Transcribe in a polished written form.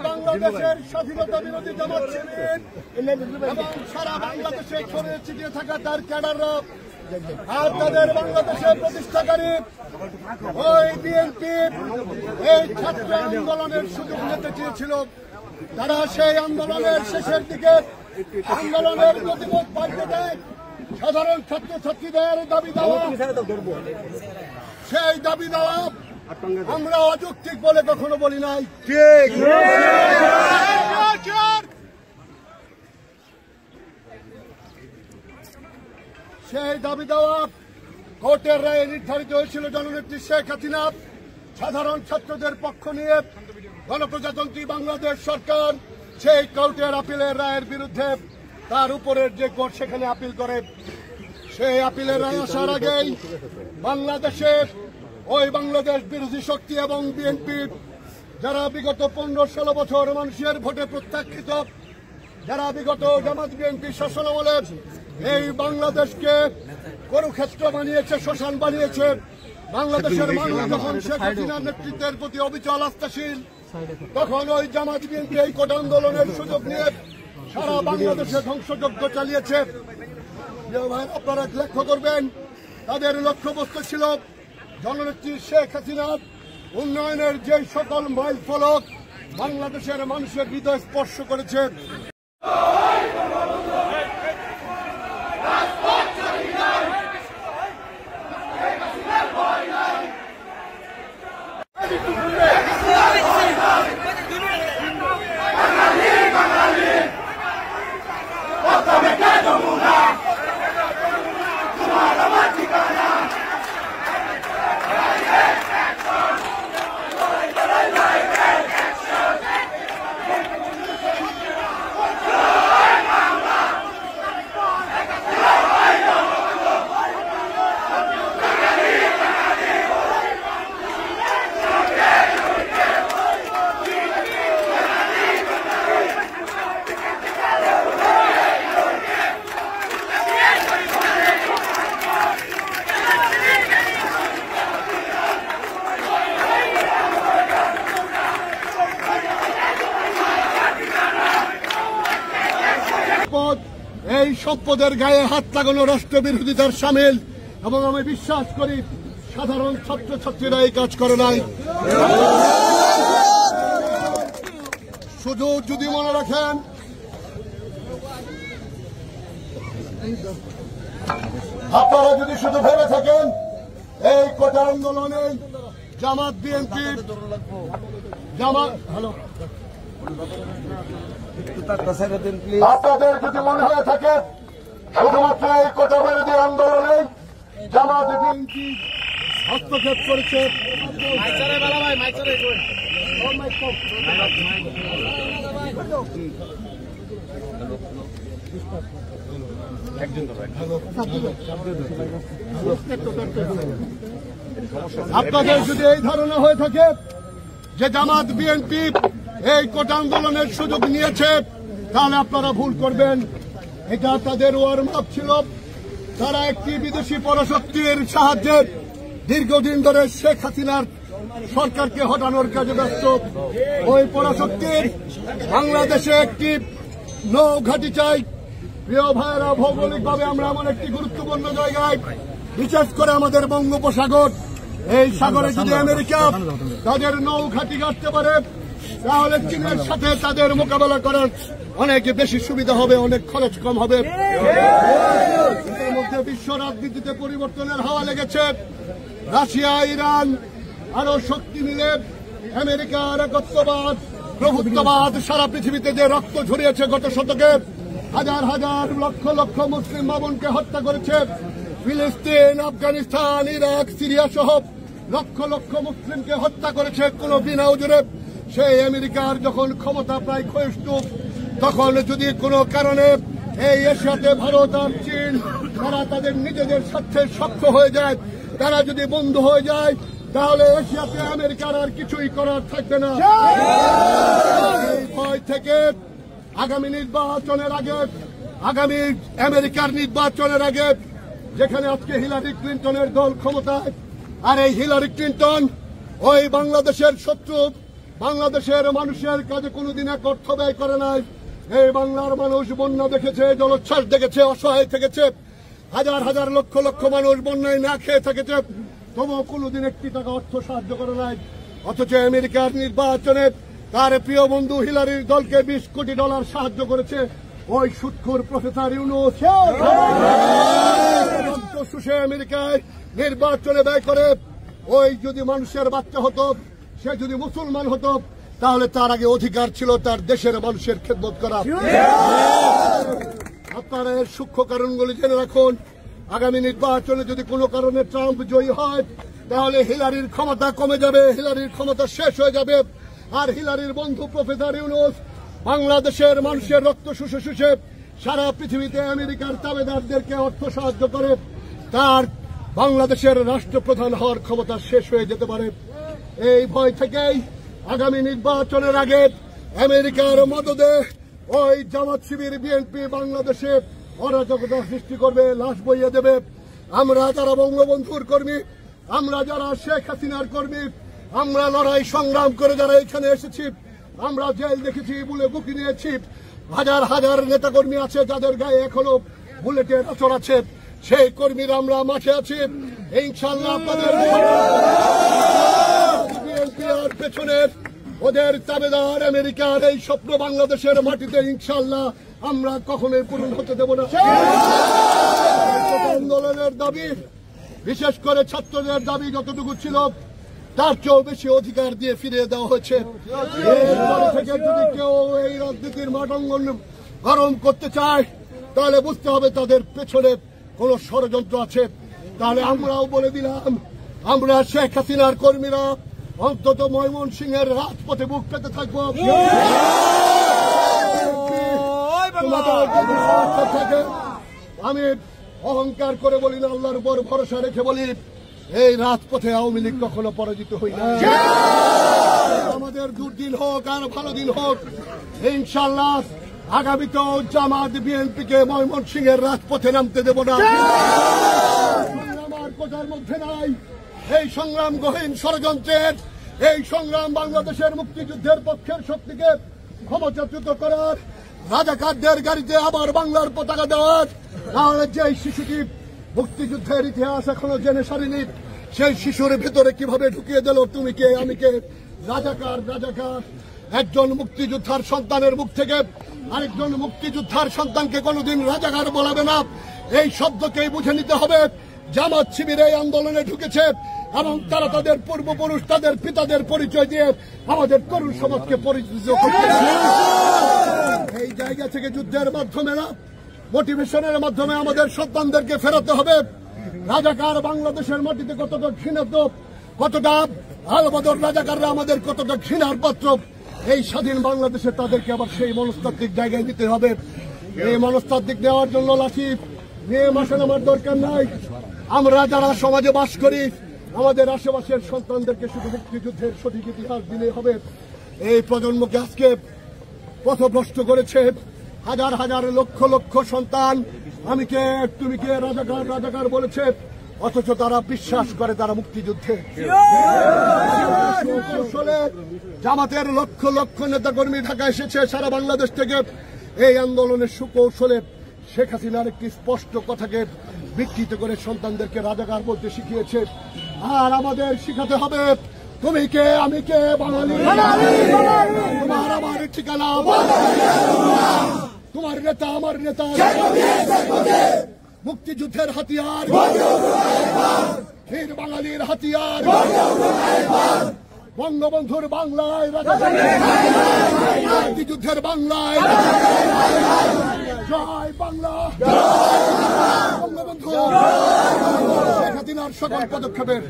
বাংলাদেশের স্বাধীনতা বিরোধী জামাত শিবির এবং সারা বাংলাদেশে ছড়িয়ে ছিটিয়ে থাকা তার ক্যাডাররা আর তাদের বাংলাদেশের প্রতিষ্ঠাকারী ওই বিএনপি এই ছাত্র আন্দোলনের সুযোগ নিতে চেয়েছিল। তারা সেই আন্দোলনের শেষের দিকে আন্দোলনের প্রতিবাদ পাল্টে দেয় সাধারণ ছাত্রছাত্রীদের দাবি দেওয়া, সেই দাবি দেওয়া আমরা অযৌক্তিক বলে কখনো বলি নাই। ঠিক সেই দাবি দেওয়া কোর্টের রায়ে নির্ধারিত হয়েছিল। জননেত্রী শেখ হাসিনা সাধারণ ছাত্রদের পক্ষ নিয়ে গণপ্রজাতন্ত্রী বাংলাদেশ সরকার সেই কোর্টের আপিলের রায়ের বিরুদ্ধে তার উপরের যে কোর্ট সেখানে আপিল করে। সেই আপিলের রায় আসার আগেই বাংলাদেশে ওই বাংলাদেশ বিরোধী শক্তি এবং বিএনপি যারা বিগত 15-16 বছর মানুষের ভোটে প্রত্যাখ্যিত, যারা বিগত জামাত বিএনপি শাসনামলে এই বাংলাদেশকে কুরুক্ষেত্র বানিয়েছে, শ্মশান বানিয়েছে, বাংলাদেশের মানুষ যখন শেখ হাসিনার নেতৃত্বের প্রতি অবিচল আস্থাশীল, তখন ওই জামাত বিএনপি এই কোটা আন্দোলনের সুযোগ নিয়ে সারা বাংলাদেশে ধ্বংসযজ্ঞ চালিয়েছে। আপনারা লক্ষ্য করবেন তাদের লক্ষ্যবস্তু ছিল জননেত্রী শেখ হাসিনার উন্নয়নের যে সকল মাইল ফলক বাংলাদেশের মানুষের হৃদয় স্পর্শ করেছে। এই সম্পদের গায়ে হাত লাগানো রাষ্ট্রবিরোধিতার সামিল, এবং আমি বিশ্বাস করি সাধারণ ছাত্রছাত্রীরা এই কাজ করে নাই। শুধু যদি মনে রাখেন আপনারা যদি শুধু ভেবে থাকেন এই কোটা আন্দোলনে জামাত বিএনপি আপনাদের যদি মনে হয়ে থাকে শুধুমাত্র এই কোটা বিরোধী আন্দোলনে জামাত বিএনপি হস্তক্ষেপ করেছে, আপনাদের যদি এই ধারণা হয়ে থাকে যে জামাত বিএনপি এই কোটা আন্দোলনের সুযোগ নিয়েছে, তাহলে আপনারা ভুল করবেন। এটা তাদের ওয়ার্ম আপ ছিল। তারা একটি বিদেশি পরাশক্তির সাহায্যে দীর্ঘদিন ধরে শেখ হাসিনার সরকারকে হটানোর কাজে ব্যস্ত। ওই পরাশক্তির বাংলাদেশে একটি নৌ ঘাঁটি চাই। প্রিয় ভাইয়েরা, ভৌগোলিকভাবে আমরা এমন একটি গুরুত্বপূর্ণ জায়গায়, বিশেষ করে আমাদের বঙ্গোপসাগর, এই সাগরে যদি আমেরিকা তাদের নৌ ঘাঁটি গাড়তে পারে তাহলে চীনের সাথে তাদের মোকাবেলা করার অনেক বেশি সুবিধা হবে, অনেক খরচ কম হবে। এর মধ্যে বিশ্ব রাজনীতিতে পরিবর্তনের হাওয়া লেগেছে। রাশিয়া, ইরান আরো শক্তি নিলে আমেরিকার একত্ববাদ, প্রভুত্ববাদ সারা পৃথিবীতে যে রক্ত ঝরিয়েছে গত শতকে, হাজার হাজার লক্ষ লক্ষ মুসলিম মা বোনকে হত্যা করেছে। ফিলিস্তিন, আফগানিস্তান, ইরাক, সিরিয়া সহ লক্ষ লক্ষ মুসলিমকে হত্যা করেছে কোনো বিনা উজরে। সেই আমেরিকার যখন ক্ষমতা প্রায় ক্ষয়িষ্ণু, তখন যদি কোনো কারণে এই এশিয়াতে ভারত আর চীন তারা তাদের নিজেদের স্বার্থে শক্ত হয়ে যায়, তারা যদি বন্ধু হয়ে যায়, তাহলে এশিয়াতে আমেরিকার আর কিছুই করার থাকবে না। এই ভয় থেকে আগামী নির্বাচনের আগে, আগামী আমেরিকার নির্বাচনের আগে, যেখানে আজকে হিলারি ক্লিন্টনের দল ক্ষমতায়, আর এই হিলারি ক্লিন্টন ওই বাংলাদেশের শত্রু, বাংলাদেশের মানুষের কাজে কোনোদিন এক অর্থ ব্যয় করে নাই। এই বাংলার মানুষ বন্যা দেখেছে, জলোচ্ছ্বাস দেখেছে, অসহায় থেকেছে, হাজার হাজার লক্ষ লক্ষ মানুষ বন্যায় না খেয়ে থেকেছে, তবুও কোনোদিন একটি টাকা অর্থ সাহায্য করে নাই। অথচ আমেরিকার নির্বাচনে তার প্রিয় বন্ধু হিলারির দলকে $20 কোটি সাহায্য করেছে ওই সুৎখোর প্রফেসর ইউনূস। শুষে আমেরিকায় নির্বাচনে ব্যয় করে ওই যদি মানুষের বাচ্চা হতো, সে যদি মুসলমান হতো, তাহলে তার আগে অধিকার ছিল তার দেশের মানুষের খেদমত করা। আপনারা এর সূক্ষ্ম কারণগুলি জেনে রাখুন। আগামী নির্বাচনে যদি কোনো কারণে ট্রাম্প জয়ী হয়, তাহলে হিলারির ক্ষমতা কমে যাবে, হিলারির ক্ষমতা শেষ হয়ে যাবে। আর হিলারির বন্ধু প্রফেসর ইউনূস বাংলাদেশের মানুষের রক্ত শুষে শুষে সারা পৃথিবীতে আমেরিকার তাবেদারদেরকে অর্থ সাহায্য করে, তার বাংলাদেশের রাষ্ট্রপ্রধান হওয়ার ক্ষমতা শেষ হয়ে যেতে পারে। এই ভয় থেকেই আগামী নির্বাচনের আগে আমেরিকার মদদে ওই জামাত শিবির বিএনপি বাংলাদেশে অরাজকতা সৃষ্টি করবে, লাশ বইয়ে দেবে। আমরা যারা বঙ্গবন্ধুর কর্মী, আমরা যারা শেখ হাসিনার কর্মী, আমরা লড়াই সংগ্রাম করে যারা এখানে এসেছি, আমরা জেল দেখেছি, বুলে বুকি নিয়েছি, হাজার হাজার নেতাকর্মী আছে যাদের গায়ে এখনো বুলেটের আঁচড় আছে, সেই কর্মীরা আমরা মাঠে আছি। ইনশাআল্লাহ আপনাদের বিএনপির পেছনের ওদের তাবেদার আমেরিকার এই স্বপ্ন বাংলাদেশের মাটিতে ইনশাআল্লাহ আমরা কখনোই পূরণ হতে দেব না। আন্দোলনের দাবি, বিশেষ করে ছাত্রদের দাবি যতটুকু ছিল তার চেয়েও বেশি অধিকার দিয়ে ফিরিয়ে দেওয়া হয়েছে। এরপরে থেকে যদি কেউ এই রাজনীতির মাঠ অঙ্গন গরম করতে চায়, তাহলে বুঝতে হবে তাদের পেছনে কোন ষড়যন্ত্র আছে। তাহলে আমরাও বলে দিলাম, আমরা শেখ হাসিনার কর্মীরা অন্তত ময়মনসিংহের রাজপথে বুক পেতে থাকবো। আমি অহংকার করে বলি না, আল্লাহর উপর ভরসা রেখে বলি, এই রাজপথে আওয়ামী লীগ কখনো পরাজিত হই না। আমাদের দুর্দিন হোক আর ভালো দিন হোক, ইনশাআল্লাহ আগামীতেও জামাত বিএনপিকে ময়মনসিংহের রাজপথে নামতে দেব না। আমার কথার মধ্যে নাই এই সংগ্রাম গহীন ষড়যন্ত্রের, এই সংগ্রাম বাংলাদেশের মুক্তিযুদ্ধের পক্ষের শক্তিকে ক্ষমতাচ্যুত করার, রাজাকারদের গাড়িতে আবার বাংলার পতাকা দেওয়ার। তাহলে যে শিশুটি মুক্তিযুদ্ধের ইতিহাস এখনো জেনে সারিনি, সেই শিশুর ভেতরে কিভাবে ঢুকিয়ে দিল তুমি কে আমি কে, রাজাকার রাজাকার। একজন মুক্তিযোদ্ধার সন্তানের মুখ থেকে আরেকজন মুক্তিযোদ্ধার সন্তানকে কোনোদিন রাজাকার বলাবে না। এই শব্দকেই বুঝে নিতে হবে। জামাত শিবির এই আন্দোলনে ঢুকেছে এবং তারা তাদের পূর্বপুরুষ, তাদের পিতাদের পরিচয় দিয়ে আমাদের তরুণ সমাজকে পরিচিত করতে, এই জায়গা থেকে যুদ্ধের মাধ্যমে না, মোটিভেশনের মাধ্যমে আমাদের সন্তানদেরকে ফেরাতে হবে। রাজাকার বাংলাদেশের মাটিতে কতটা ঘৃণিত, কতটা আলবদর রাজাকাররা আমাদের কতটা ঘৃণার পাত্র, এই স্বাধীন বাংলাদেশে তাদেরকে আবার সেই মনস্তাত্ত্বিক জায়গায় নিতে হবে। এই মনস্তাত্ত্বিক নেওয়ার জন্য লাঠি নিয়ে মাসে নামার দরকার নাই। আমরা যারা সমাজে বাস করি, আমাদের আশেপাশের সন্তানদেরকে শুধু মুক্তিযুদ্ধের সঠিক ইতিহাস দিলে হবে। এই প্রজন্মকে আজকে পথভ্রষ্ট করেছে হাজার হাজার লক্ষ লক্ষ সন্তান। আমি কে তুমি কে রাজাকার রাজাকার বলেছে, অথচ তারা বিশ্বাস করে তারা মুক্তিযুদ্ধে। জামাতের লক্ষ লক্ষ নেতাকর্মী ঢাকা এসেছে সারা বাংলাদেশ থেকে। এই আন্দোলনের সুকৌশলে শেখ হাসিনার একটি স্পষ্ট কথাকে বিকৃত করে সন্তানদেরকে রাজাকার বলতে শিখিয়েছে। আর আমাদের শিখাতে হবে, তুমি কে আমি কে বাঙালি, তোমার আমার ঠিকানা, তোমার নেতা আমার নেতা, মুক্তিযুদ্ধের হাতিয়ার, বীর বাঙালির হাতিয়ার, বঙ্গবন্ধুর বাংলায়, মুক্তিযুদ্ধের বাংলায়, জয় বাংলা, বঙ্গবন্ধু শেখ হাসিনার সকল পদক্ষেপের